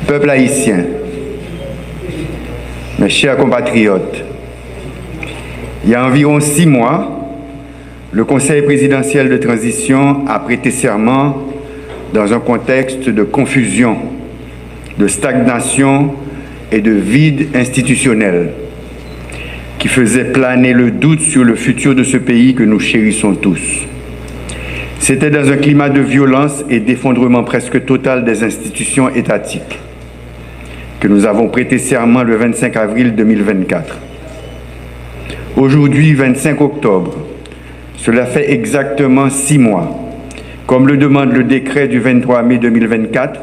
Peuple haïtien, mes chers compatriotes, il y a environ 6 mois, le Conseil présidentiel de transition a prêté serment dans un contexte de confusion, de stagnation et de vide institutionnel qui faisait planer le doute sur le futur de ce pays que nous chérissons tous. C'était dans un climat de violence et d'effondrement presque total des institutions étatiques que nous avons prêté serment le 25 avril 2024. Aujourd'hui, 25 octobre, cela fait exactement 6 mois, comme le demande le décret du 23 mai 2024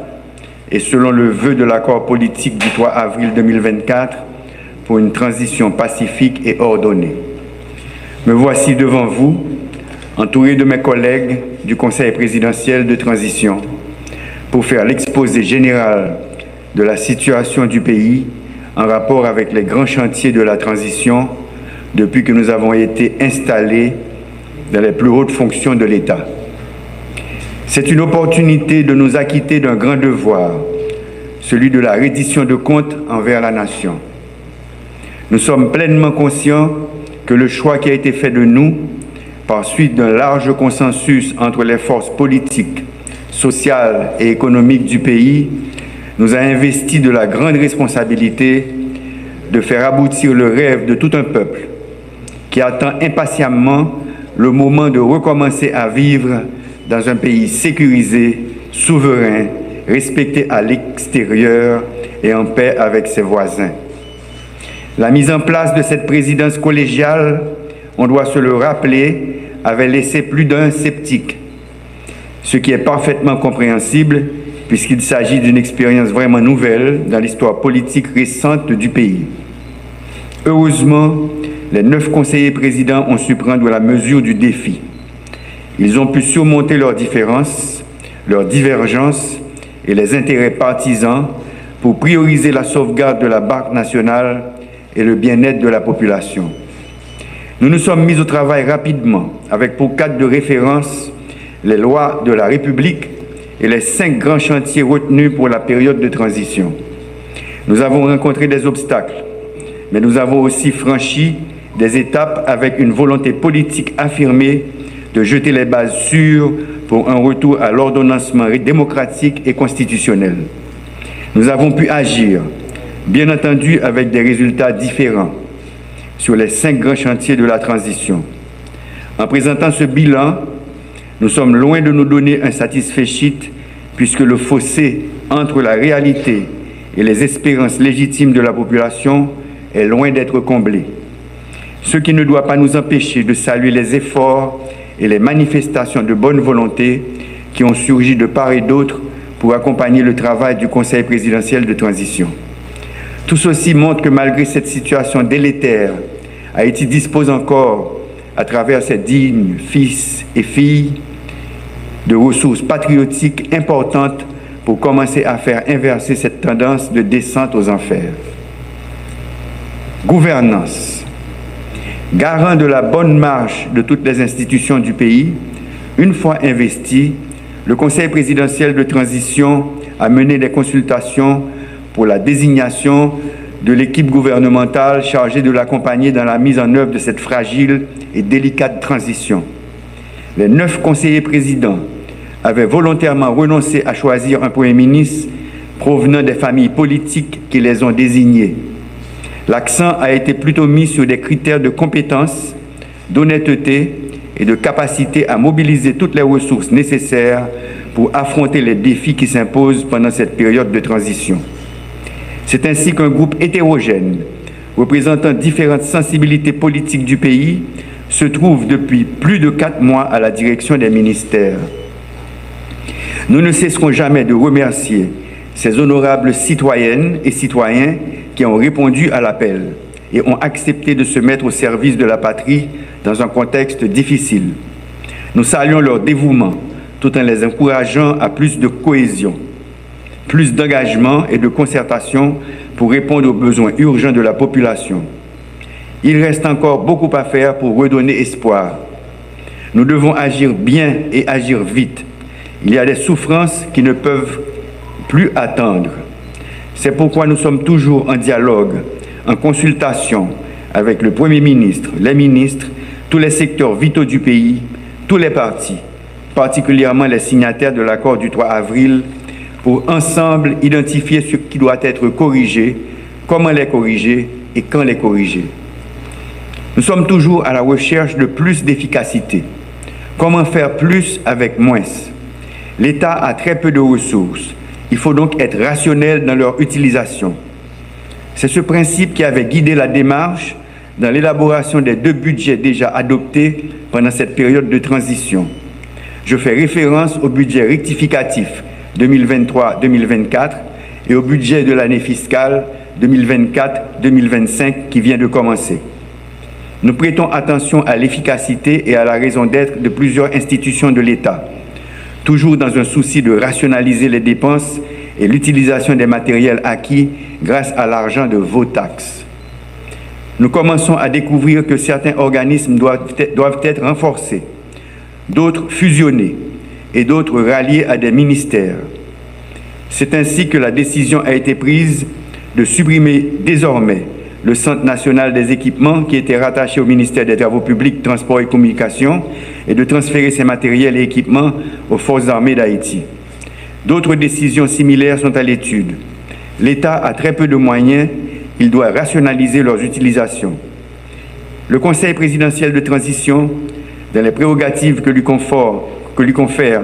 et selon le vœu de l'accord politique du 3 avril 2024 pour une transition pacifique et ordonnée. Me voici devant vous, entouré de mes collègues du Conseil présidentiel de transition, pour faire l'exposé général de la situation du pays en rapport avec les grands chantiers de la transition depuis que nous avons été installés dans les plus hautes fonctions de l'État. C'est une opportunité de nous acquitter d'un grand devoir, celui de la reddition de comptes envers la nation. Nous sommes pleinement conscients que le choix qui a été fait de nous, par suite d'un large consensus entre les forces politiques, sociales et économiques du pays, nous a investi de la grande responsabilité de faire aboutir le rêve de tout un peuple qui attend impatiemment le moment de recommencer à vivre dans un pays sécurisé, souverain, respecté à l'extérieur et en paix avec ses voisins. La mise en place de cette présidence collégiale, on doit se le rappeler, avait laissé plus d'un sceptique, ce qui est parfaitement compréhensible puisqu'il s'agit d'une expérience vraiment nouvelle dans l'histoire politique récente du pays. Heureusement, les 9 conseillers présidents ont su prendre la mesure du défi. Ils ont pu surmonter leurs différences, leurs divergences et les intérêts partisans pour prioriser la sauvegarde de la Banque nationale et le bien-être de la population. Nous nous sommes mis au travail rapidement avec pour cadre de référence les lois de la République et les 5 grands chantiers retenus pour la période de transition. Nous avons rencontré des obstacles, mais nous avons aussi franchi des étapes avec une volonté politique affirmée de jeter les bases sûres pour un retour à l'ordonnancement démocratique et constitutionnel. Nous avons pu agir, bien entendu avec des résultats différents, sur les 5 grands chantiers de la transition. En présentant ce bilan, nous sommes loin de nous donner un satisfait puisque le fossé entre la réalité et les espérances légitimes de la population est loin d'être comblé. Ce qui ne doit pas nous empêcher de saluer les efforts et les manifestations de bonne volonté qui ont surgi de part et d'autre pour accompagner le travail du Conseil présidentiel de transition. Tout ceci montre que malgré cette situation délétère, Haïti dispose encore, à travers ses dignes fils et filles, de ressources patriotiques importantes pour commencer à faire inverser cette tendance de descente aux enfers. Gouvernance. Garant de la bonne marche de toutes les institutions du pays, une fois investi, le Conseil présidentiel de transition a mené des consultations pour la désignation de l'équipe gouvernementale chargée de l'accompagner dans la mise en œuvre de cette fragile et délicate transition. Les 9 conseillers présidents avaient volontairement renoncé à choisir un Premier ministre provenant des familles politiques qui les ont désignés. L'accent a été plutôt mis sur des critères de compétence, d'honnêteté et de capacité à mobiliser toutes les ressources nécessaires pour affronter les défis qui s'imposent pendant cette période de transition. C'est ainsi qu'un groupe hétérogène, représentant différentes sensibilités politiques du pays, se trouve depuis plus de 4 mois à la direction des ministères. Nous ne cesserons jamais de remercier ces honorables citoyennes et citoyens qui ont répondu à l'appel et ont accepté de se mettre au service de la patrie dans un contexte difficile. Nous saluons leur dévouement tout en les encourageant à plus de cohésion, plus d'engagement et de concertation pour répondre aux besoins urgents de la population. Il reste encore beaucoup à faire pour redonner espoir. Nous devons agir bien et agir vite. Il y a des souffrances qui ne peuvent plus attendre. C'est pourquoi nous sommes toujours en dialogue, en consultation avec le Premier ministre, les ministres, tous les secteurs vitaux du pays, tous les partis, particulièrement les signataires de l'accord du 3 avril, pour ensemble identifier ce qui doit être corrigé, comment les corriger et quand les corriger. Nous sommes toujours à la recherche de plus d'efficacité. Comment faire plus avec moins? L'État a très peu de ressources. Il faut donc être rationnel dans leur utilisation. C'est ce principe qui avait guidé la démarche dans l'élaboration des 2 budgets déjà adoptés pendant cette période de transition. Je fais référence au budget rectificatif 2023-2024 et au budget de l'année fiscale 2024-2025 qui vient de commencer. Nous prêtons attention à l'efficacité et à la raison d'être de plusieurs institutions de l'État, toujours dans un souci de rationaliser les dépenses et l'utilisation des matériels acquis grâce à l'argent de vos taxes. Nous commençons à découvrir que certains organismes doivent être renforcés, d'autres fusionnés et d'autres ralliés à des ministères. C'est ainsi que la décision a été prise de supprimer désormais le Centre national des équipements qui était rattaché au ministère des Travaux publics, Transports et Communications et de transférer ces matériels et équipements aux Forces armées d'Haïti. D'autres décisions similaires sont à l'étude. L'État a très peu de moyens, il doit rationaliser leurs utilisations. Le Conseil présidentiel de transition, dans les prérogatives que lui confère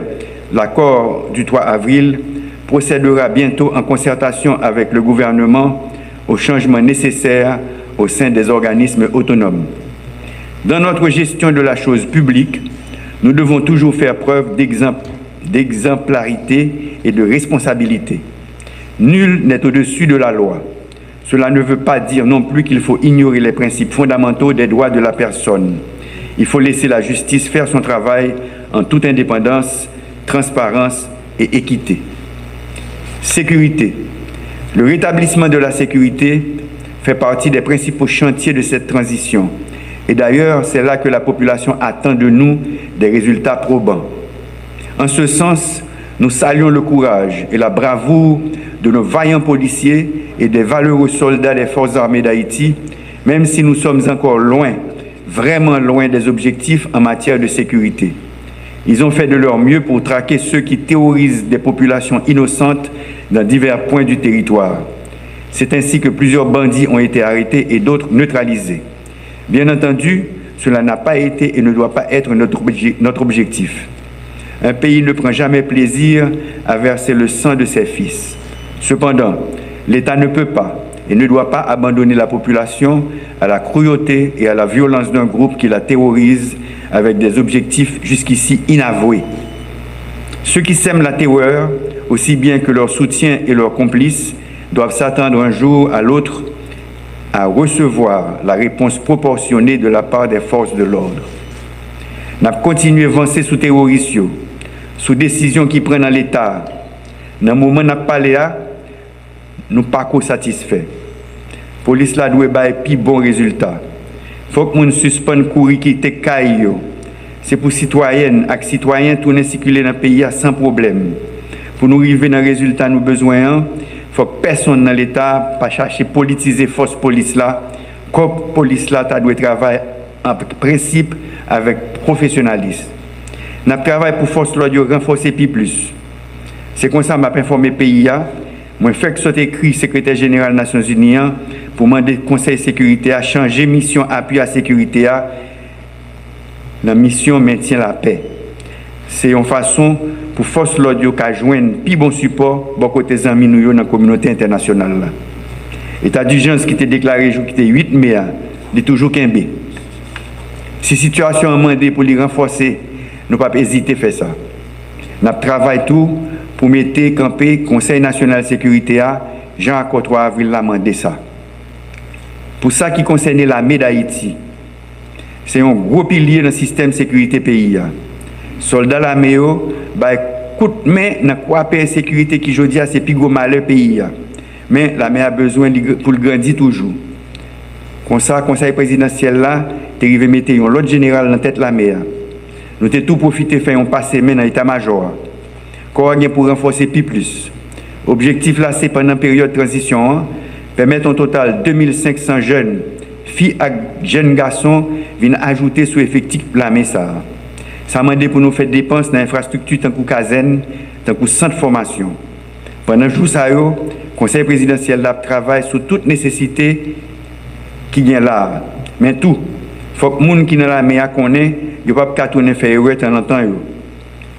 l'accord du 3 avril, procédera bientôt en concertation avec le gouvernement aux changements nécessaires au sein des organismes autonomes. Dans notre gestion de la chose publique, nous devons toujours faire preuve d'exemplarité et de responsabilité. Nul n'est au-dessus de la loi. Cela ne veut pas dire non plus qu'il faut ignorer les principes fondamentaux des droits de la personne. Il faut laisser la justice faire son travail en toute indépendance, transparence et équité. Sécurité. Le rétablissement de la sécurité fait partie des principaux chantiers de cette transition. Et d'ailleurs, c'est là que la population attend de nous des résultats probants. En ce sens, nous saluons le courage et la bravoure de nos vaillants policiers et des valeureux soldats des Forces armées d'Haïti, même si nous sommes encore loin, vraiment loin des objectifs en matière de sécurité. Ils ont fait de leur mieux pour traquer ceux qui terrorisent des populations innocentes dans divers points du territoire. C'est ainsi que plusieurs bandits ont été arrêtés et d'autres neutralisés. Bien entendu, cela n'a pas été et ne doit pas être notre objectif. Un pays ne prend jamais plaisir à verser le sang de ses fils. Cependant, l'État ne peut pas et ne doit pas abandonner la population à la cruauté et à la violence d'un groupe qui la terrorise avec des objectifs jusqu'ici inavoués. Ceux qui sèment la terreur, aussi bien que leurs soutiens et leurs complices, doivent s'attendre un jour à l'autre à recevoir la réponse proportionnée de la part des forces de l'ordre. Nous continuons à avancer sous terrorisme, sous décision qui prennent dans l'État. Dans le moment où nous parlons, nous ne sommes pas satisfaits. La police doit avoir un bon résultat. Il faut que nous suspendons courir qui était caillou. C'est pour citoyennes et citoyens tourner circuler dans le pays sans problème. Pour nous arriver dans le résultat nous besoin, il faut que personne dans l'État pas chercher politiser force police là. Comme police là doit travailler en principe avec professionnalisme. Nous travaillons pour force là de renforcer plus. C'est comme ça que je informé le pays. Moi, je fais que soit écrit secrétaire général des Nations Unies pour demander au Conseil de sécurité à changer mission appui à la sécurité. La mission maintient la paix. C'est une façon pour force l'audio qui joindre plus bon support pour côté amis nous dans la communauté internationale. État d'urgence qui était déclaré jour qui était 8 mai, il est toujours qu'un B. Si la situation a demandé pour les renforcer, nous ne pouvons pas hésiter à faire ça. Nous travaillons tout pour mettre camper le Conseil national de sécurité Jean Accord 3 avril l'a demandé ça. Pour ça qui concerne l'armée d'Haïti, c'est un gros pilier dans le système de sécurité pays. Soldats l'armée, coup de main dans quoi paix sécurité qui aujourd'hui c'est plus gros malheur pays. Mais l'armée a besoin pour le grandir toujours. Comme ça, le conseil présidentiel là, tu arrivé mettre un autre général dans tête l'armée. Nous avons tout profité faire un passé dans l'état-major. Pour renforcer plus. Objectif là, c'est pendant la période de transition, permettre un total de 2500 jeunes, filles et jeunes garçons, viennent ajouter sous effectif la ça. Ça m'a demandé pour nous faire dépenses dans l'infrastructure tant que caserne, tant que centre de formation. Pendant tout ça, le Conseil présidentiel travaille sur toute nécessité qui vient là. Mais tout, il faut que les gens qui sont dans la mer connaissent, ils ne peuvent pas tourner faire erreur de temps en temps.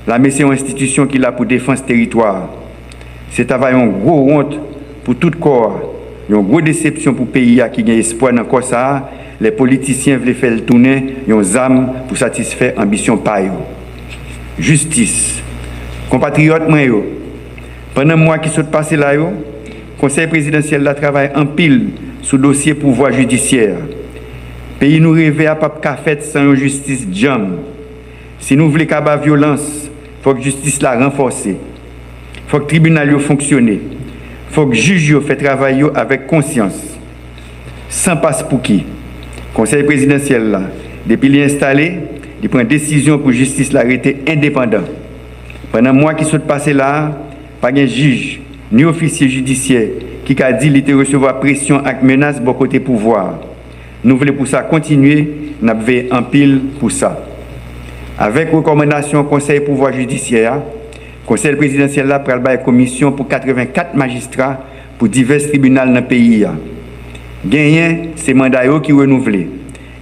La MES, c'est une institution qui est là pour défense territoire. C'est une grosse honte pour tout corps. Il y a une grosse déception pour le pays qui a espoir dans le ça. Les politiciens veulent faire le tourner, ils ont des âmes pour satisfaire l'ambition par eux. Justice. Compatriotes, pendant le mois qui sont passés là, le Conseil présidentiel travaille en pile sur le dossier pouvoir judiciaire. Le pays nous rêve à pas faire sans une justice jam. Si nous voulons qu'il y ait violence, il faut que la justice la renforce. Il faut que le tribunal fonctionne. Il faut que le juge fasse travailler avec conscience. Sans passe pour qui. Le Conseil présidentiel, là, depuis qu'il est installé, il prend une décision pour que la justice l'arrêter indépendant. Pendant le mois qui sont passés là, pas de juge ni officier judiciaire qui a dit qu'il recevoir pression et menace de côté pouvoir. Nous voulons pour ça continuer, nous avons en pile pour ça. Avec recommandation du Conseil pouvoir judiciaire, le Conseil présidentiel a pris une commission pour 84 magistrats pour divers tribunaux dans le pays. Gagner, c'est mandat qui renouvelé.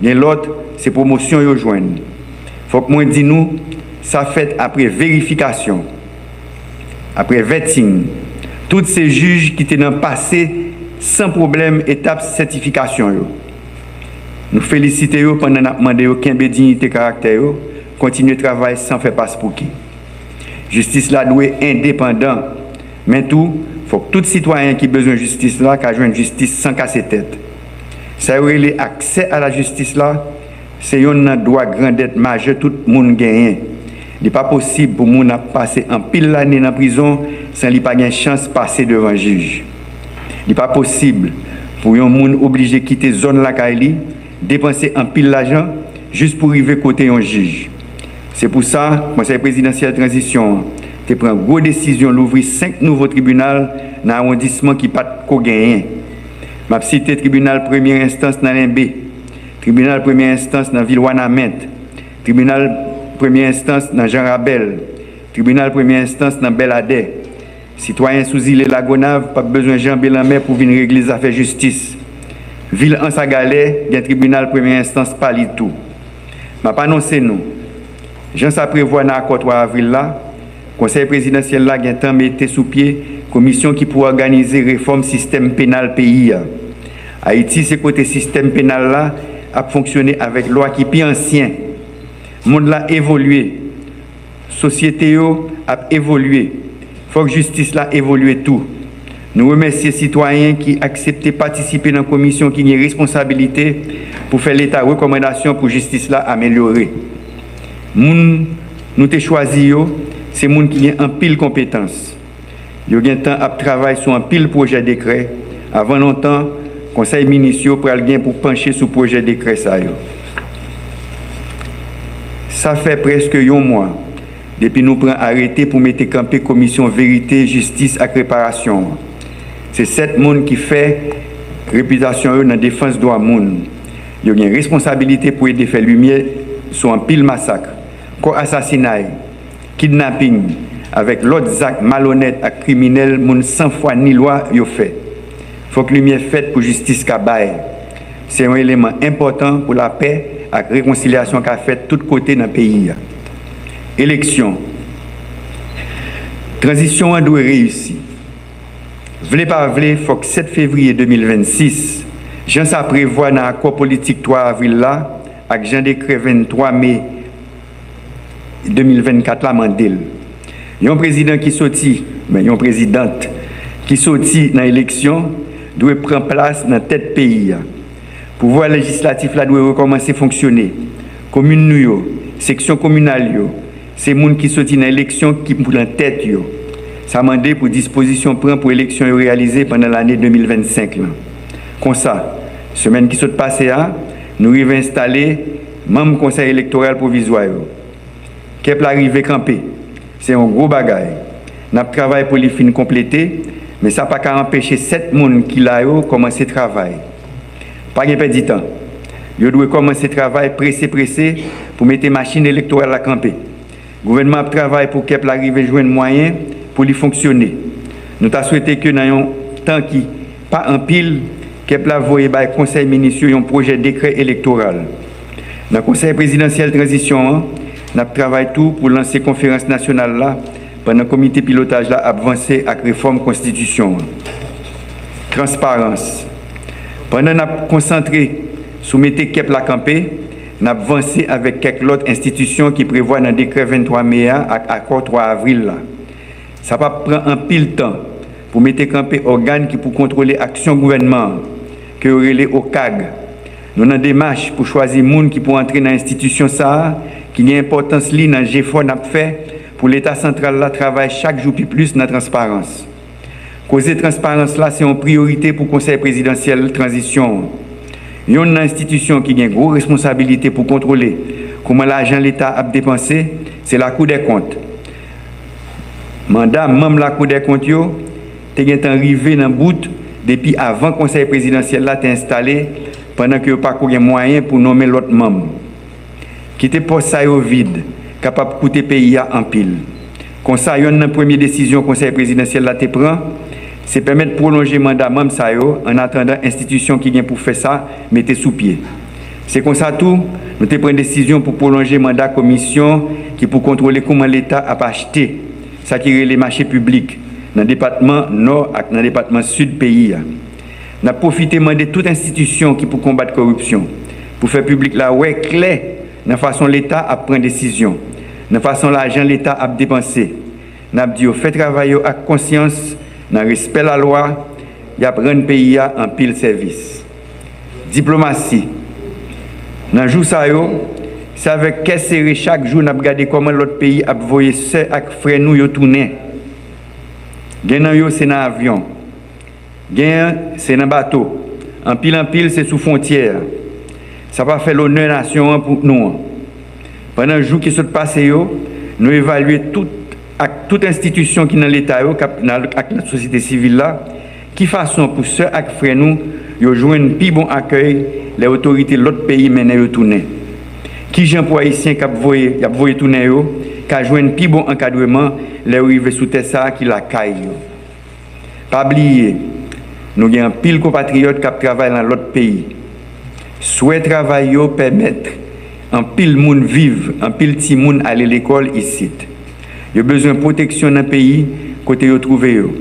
L'autre, c'est promotion qui rejoignent. Il faut que moi dise nous, ça fait après vérification, après vetting. Tous ces juges qui étaient dans le passé, sans problème, étape certification. Nous félicitons pendant que nous demandons qu'un dignité caractère, continuer le travail sans faire passe pour qui. Justice là doit être indépendant. Mais tout, il faut que tout citoyen qui a besoin de justice là, qui a une justice sans casser tête. Ça veut dire l'accès à la justice là, c'est un droit grandette majeur, tout le monde gagne. Il n'est pas possible pour nous passer en pile l'année dans la prison sans qu'il pas de chance de passer devant un juge. Il n'est pas possible pour un monde obligé de quitter la zone là, dépenser en pile l'argent juste pour arriver côté un juge. C'est pour ça que le Conseil présidentiel de transition a pris une grosse décision d'ouvrir 5 nouveaux tribunaux dans l'arrondissement qui n'a pas de gagner. Je vais citer le tribunal première instance dans l'Imbé, tribunal première instance dans Ville-Wanament, tribunal première instance dans Jean Rabel, tribunal première instance dans Beladé. Citoyens sous île Lagonave, pas besoin de Jean Bélamer pour venir régler les affaires de justice. Ville en Sagalais, il y a un tribunal première instance pas tout. Je vais annoncer nous. Jean ça prévoit dans l'accord 3 avril là, Conseil présidentiel là a temps mettre sous pied commission qui pourra organiser réforme système pénal pays. Haïti c'est côté système pénal là a fonctionné avec loi qui est ancien. Le monde là évolué. Société a évolué. Faut que justice là évolue tout. Nous remercions les citoyens qui acceptent de participer dans la commission qui a une responsabilité pour faire l'état de recommandation pour justice là améliorer. Nous avons choisi, c'est les gens qui ont un pile compétences. Ils ont un temps à travailler sur un pile projet de décret. Avant longtemps, le conseil municipal pour pencher sur le projet de décret. Ça fait presque un mois depuis nous prenons arrêté pour mettre campé commission vérité, justice et réparation. C'est 7 personnes qui fait réputation dans la défense des droits de l'homme. Ils ont une responsabilité pour aider à faire lumière sur un pile massacre, assassinat, kidnapping, avec l'autre acte malhonnête et criminel, sans foi ni loi, ils ont fait. Il faut que lumière faite pour justice kabaye. C'est un élément important pour la paix et la réconciliation qu'a fait de tous côtés dans le pays. Élection. Transition doit réussir. V'lez pas v'lez, il faut que 7 février 2026, Jean ça prévoit dans l'accord politique 3 avril là, avec Jean décret 23 mai 2024 là mandel. Il y a un président qui sorti, mais il y a une présidente qui sorti dans l'élection doit prendre place dans la tête pays. Pouvoir législatif là doit recommencer à fonctionner. Commune nous, section communale c'est les gens qui sortent dans l'élection qui pour la tête yo. Ça m'a demandé pour disposition prend pour l'élection réalisée pendant l'année 2025 là. Comme ça, semaine qui s'est passée nous avons installé membre conseil électoral provisoire. Qui est arrivé camper. C'est un gros bagage. Nous avons travaillé pour les fins compléter Mais ça n'a pas qu'à empêcher 7 personnes qui ont commencé le travail. Pas de perdre du temps. Ils doivent commencer le travail pressé pour mettre les machines électorales à camper. Le gouvernement travaille pour qu'elle arrive à jouer un moyen pour lui fonctionner. Nous avons souhaité que dans un temps qui pas en pile, qu'elle a envoyé par le Conseil ministériel un projet de décret électoral. Dans le Conseil présidentiel de transition, nous avons travaillé tout pour lancer la conférence nationale là, pendant le comité pilotage là, avancé avec la réforme de la Constitution. Transparence. Pendant que nous avons concentré sur mettre qu'elle la campé, nous avons avancé avec quelques autres institutions qui prévoient dans le décret 23 mai à l'accord 3 avril. Là. Ça va prendre un pile de temps pour mettre campé organes qui pour contrôler l'action gouvernement, que relais au CAG. Nous avons une démarche pour choisir les gens qui pour entrer dans l'institution ça, qui a une importance li dans le GFO n'a fait pour l'État central là travaille chaque jour plus dans la transparence. Cause de transparence là, c'est une priorité pour le Conseil présidentiel de transition. Il y a une institution qui a une grosse responsabilité pour contrôler comment l'argent de l'État a dépensé, c'est la Cour des comptes. Mandat, même la Cour des comptes, est arrivé dans le bout depuis avant le Conseil présidentiel là installé pendant que pas de moyens pour nommer l'autre membre. Quitter poste ça vide, capable de coûter pays en pile. Comme ça, il y a une première décision que le Conseil présidentiel là prend, c'est permettre de prolonger le mandat même ça en attendant l'institution qui vient pour faire ça, mettez sous pied. C'est comme ça tout, nous avons pris une décision pour prolonger le mandat de commission qui pour contrôler comment l'État a acheté ça qui est les marchés publics dans le département nord et dans le département sud du pays. Nous avons profité de demander toute institution qui pour combattre la corruption, pour faire public la ouais clair dans la façon l'État a pris des décisions, dans la façon l'argent l'État a dépensé. Nous avons dit, faites travailler avec conscience, dans le respect de la loi, il y a un pays en pile service. Diplomatie. Dans le jour ça, c'est avec quel serré chaque jour, nous avons regardé comment l'autre pays a voyé ce avec frère nous tourné. Gagnant c'est dans l'avion. Gagnant c'est dans le bateau. En pile, c'est sous frontière. Ça va faire l'honneur de la nation pour nous. Pendant le jour qui se passe, nous évaluons toute institution qui est dans l'État, avec la société civile, là, qui façon pour ceux qui frère nous, ils jouent un plus bon accueil, les autorités de l'autre pays mènent à tourner. Qui gens pour haïtiens qui ont voyé tourner, qui ont joué un plus bon encadrement, les arrivés sous terre qui la caille. Pas oublier, nous avons un pile compatriotes qui travaillent dans l'autre pays. Souhait travail permettre un pile monde vivre, un pile petit monde aller à l'école ici. Il y a besoin de protection dans le pays côté yo trouvé yo.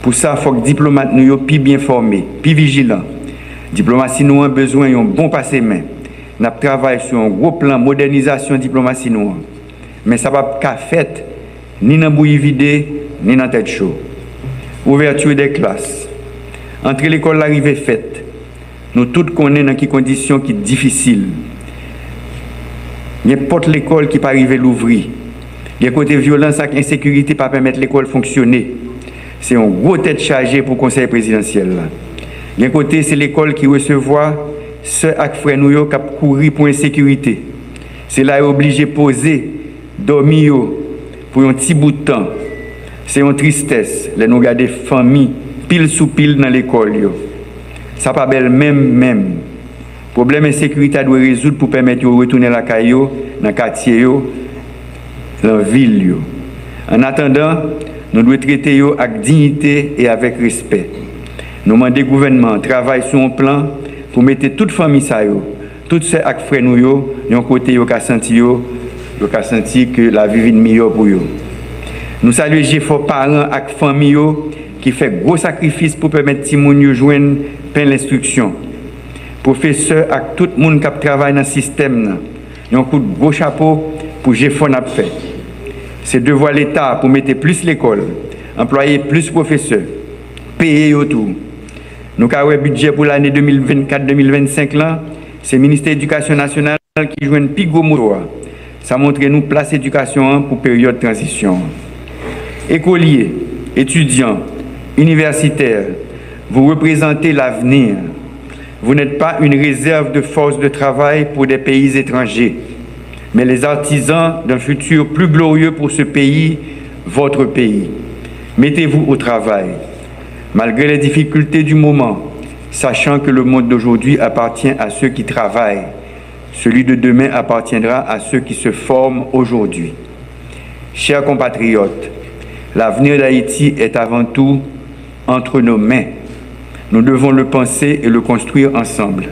Pour ça, il faut que les diplomates nous plus bien formés, plus vigilants. Diplomatie nous a besoin d'un bon passé main. Nous travaillons sur un gros plan de modernisation de la diplomatie nous. Mais ça ne va pas fait ni dans bouillie vidée, ni dans tête chaud. Ouverture des classes. Entre l'école l'arrivée faite. Nous tous connaissons dans quelles conditions qui sont difficiles. N'importe l'école qui peut arriver à l'ouvrir. Il y a côté violence et insécurité pas permettre l'école de fonctionner. C'est un gros tête chargée pour le conseil présidentiel. Il y a côté c'est l'école qui recevoir ceux qui frères nous qui courir pour insécurité. C'est là obligé de poser, dormir pour un petit bout de temps. C'est une tristesse. Là nous regarder famille pile sous pile dans l'école. Ça pas belle même. Problème insécurité doit résoudre pour permettre de retourner la caillou dans le quartier, dans la ville. En attendant, nous devons traiter avec dignité et avec respect. Nous demandons au gouvernement de travailler sur un plan pour mettre toute famille, toutes ceux qui frères nous, de côté, qui senti que la vie est meilleure pour eux. Nous saluons les parents et les familles qui font gros sacrifices pour permettre aux gens de joindre plein l'instruction. Professeurs et tout le monde qui travaille dans le système, ils ont un coup de gros chapeau pour GFO n'a fait. C'est devoir l'État pour mettre plus l'école, employer plus de professeurs, payer autour. Nous avons un budget pour l'année 2024-2025, c'est le ministère de l'Éducation nationale qui joue un plus gros mot. Ça montre nous place éducation pour période de transition. Écoliers, étudiants, universitaires, vous représentez l'avenir. Vous n'êtes pas une réserve de force de travail pour des pays étrangers, mais les artisans d'un futur plus glorieux pour ce pays, votre pays. Mettez-vous au travail. Malgré les difficultés du moment, sachant que le monde d'aujourd'hui appartient à ceux qui travaillent, celui de demain appartiendra à ceux qui se forment aujourd'hui. Chers compatriotes, l'avenir d'Haïti est avant tout entre nos mains. Nous devons le penser et le construire ensemble.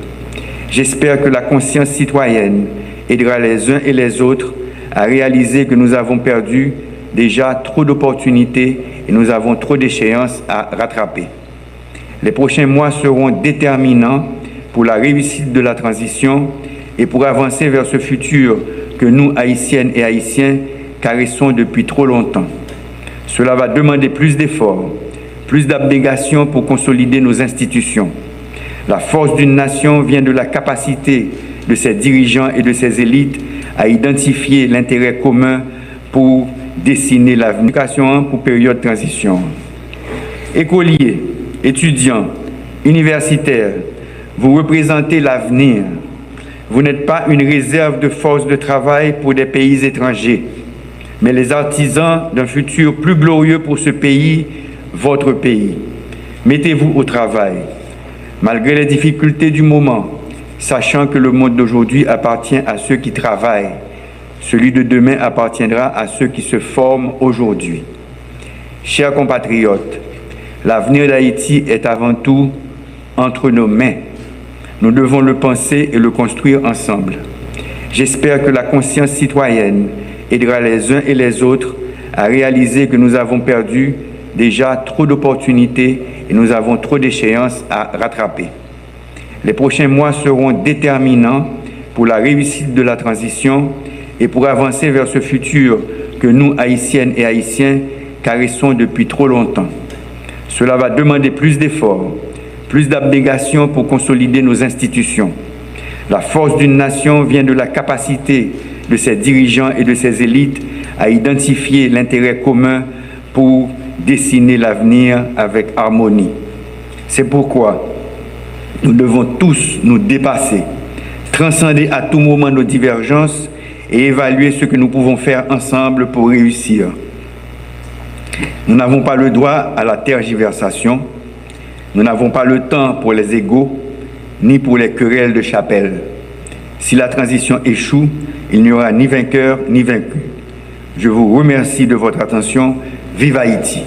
J'espère que la conscience citoyenne aidera les uns et les autres à réaliser que nous avons perdu déjà trop d'opportunités et nous avons trop d'échéances à rattraper. Les prochains mois seront déterminants pour la réussite de la transition et pour avancer vers ce futur que nous, Haïtiennes et Haïtiens, caressons depuis trop longtemps. Cela va demander plus d'efforts, plus d'abnégation pour consolider nos institutions. La force d'une nation vient de la capacité de ses dirigeants et de ses élites à identifier l'intérêt commun pour dessiner l'avenir pour période de transition. Écoliers, étudiants, universitaires, vous représentez l'avenir. Vous n'êtes pas une réserve de force de travail pour des pays étrangers, mais les artisans d'un futur plus glorieux pour ce pays, votre pays. Mettez-vous au travail. Malgré les difficultés du moment, sachant que le monde d'aujourd'hui appartient à ceux qui travaillent, celui de demain appartiendra à ceux qui se forment aujourd'hui. Chers compatriotes, l'avenir d'Haïti est avant tout entre nos mains. Nous devons le penser et le construire ensemble. J'espère que la conscience citoyenne aidera les uns et les autres à réaliser que nous avons perdu déjà trop d'opportunités et nous avons trop d'échéances à rattraper. Les prochains mois seront déterminants pour la réussite de la transition et pour avancer vers ce futur que nous, Haïtiennes et Haïtiens, caressons depuis trop longtemps. Cela va demander plus d'efforts, plus d'abnégation pour consolider nos institutions. La force d'une nation vient de la capacité de ses dirigeants et de ses élites à identifier l'intérêt commun pour dessiner l'avenir avec harmonie. C'est pourquoi nous devons tous nous dépasser, transcender à tout moment nos divergences et évaluer ce que nous pouvons faire ensemble pour réussir. Nous n'avons pas le droit à la tergiversation, nous n'avons pas le temps pour les égos, ni pour les querelles de chapelle. Si la transition échoue, il n'y aura ni vainqueur ni vaincu. Je vous remercie de votre attention. Vive Haïti!